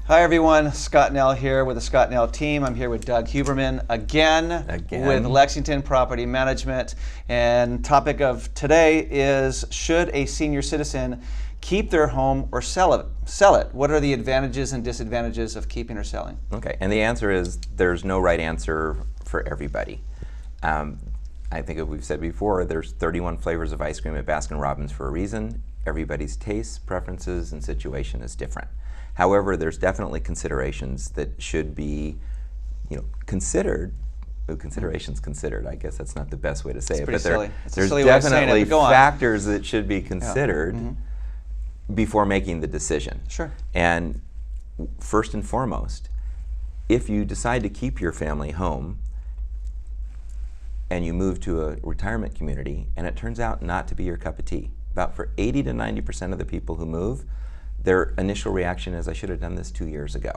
Hi everyone, Scott Nell here with the Scott Nell team. I'm here with Doug Huberman again with Lexington Property Management. And topic of today is, should a senior citizen keep their home or sell it? What are the advantages and disadvantages of keeping or selling? Okay, and the answer is there's no right answer for everybody. I think as we've said before, there's 31 flavors of ice cream at Baskin-Robbins for a reason. Everybody's tastes, preferences, and situation is different. However, there's definitely considerations that should be, considered. Considerations considered. I guess that's not the best way to say it, but there's definitely factors that should be considered before making the decision. Sure. And first and foremost, if you decide to keep your family home and you move to a retirement community and it turns out not to be your cup of tea, about for 80 to 90% of the people who move, their initial reaction is, I should have done this 2 years ago.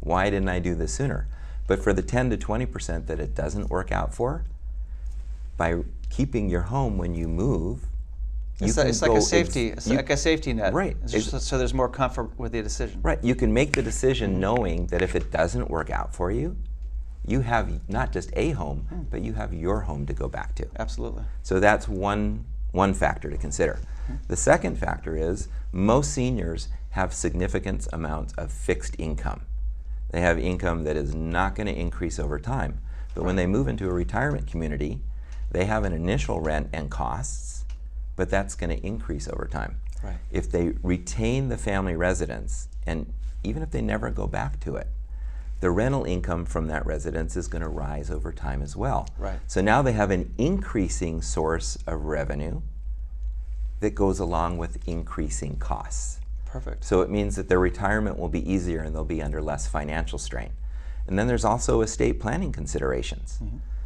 Why didn't I do this sooner? But for the 10 to 20% that it doesn't work out for, by keeping your home when you move, it's like a safety. It's like a safety net. Right. So there's more comfort with the decision. Right. You can make the decision knowing that if it doesn't work out for you, you have not just a home, but you have your home to go back to. Absolutely. So that's one factor to consider. The second factor is most seniors have significant amounts of fixed income. They have income that is not going to increase over time. But when they move into a retirement community, they have an initial rent and costs, but that's going to increase over time. Right. If they retain the family residence, and even if they never go back to it, the rental income from that residence is going to rise over time as well. Right. So now they have an increasing source of revenue that goes along with increasing costs. Perfect. So it means that their retirement will be easier and they'll be under less financial strain. And then there's also estate planning considerations.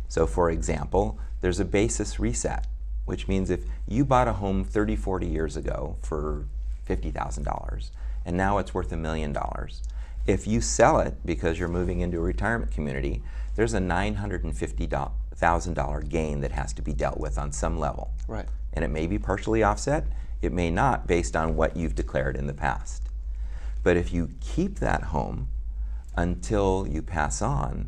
So for example, there's a basis reset, which means if you bought a home 30, 40 years ago for $50,000 and now it's worth $1 million, if you sell it because you're moving into a retirement community, there's a $950,000 gain that has to be dealt with on some level. Right. And it may be partially offset, it may not, based on what you've declared in the past. But if you keep that home until you pass on,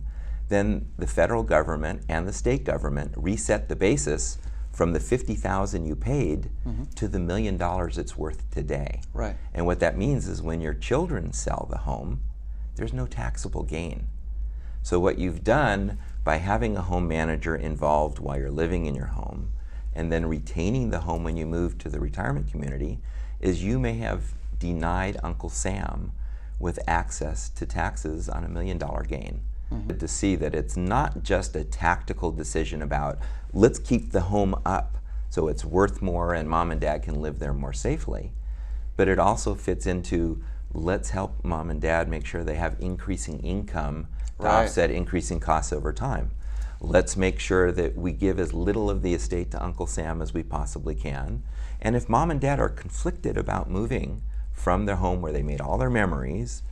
then the federal government and the state government reset the basis from the $50,000 you paid to the $1 million it's worth today. Right. And what that means is when your children sell the home, there's no taxable gain. So what you've done by having a home manager involved while you're living in your home and then retaining the home when you move to the retirement community is you may have denied Uncle Sam with access to taxes on $1 million gain. To see that it's not just a tactical decision about let's keep the home up so it's worth more and mom and dad can live there more safely, but it also fits into let's help mom and dad make sure they have increasing income to offset increasing costs over time. Let's make sure that we give as little of the estate to Uncle Sam as we possibly can. And if mom and dad are conflicted about moving from their home where they made all their memories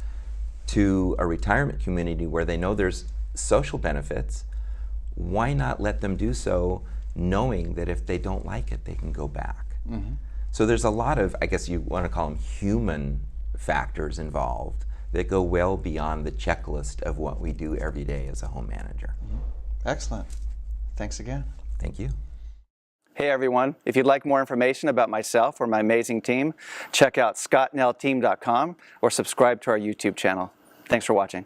to a retirement community where they know there's social benefits, why not let them do so knowing that if they don't like it, they can go back? So there's a lot of, I guess you want to call them human factors involved that go well beyond the checklist of what we do every day as a home manager. Excellent. Thanks again. Thank you. Hey everyone, if you'd like more information about myself or my amazing team, check out scottnellteam.com or subscribe to our YouTube channel. Thanks for watching.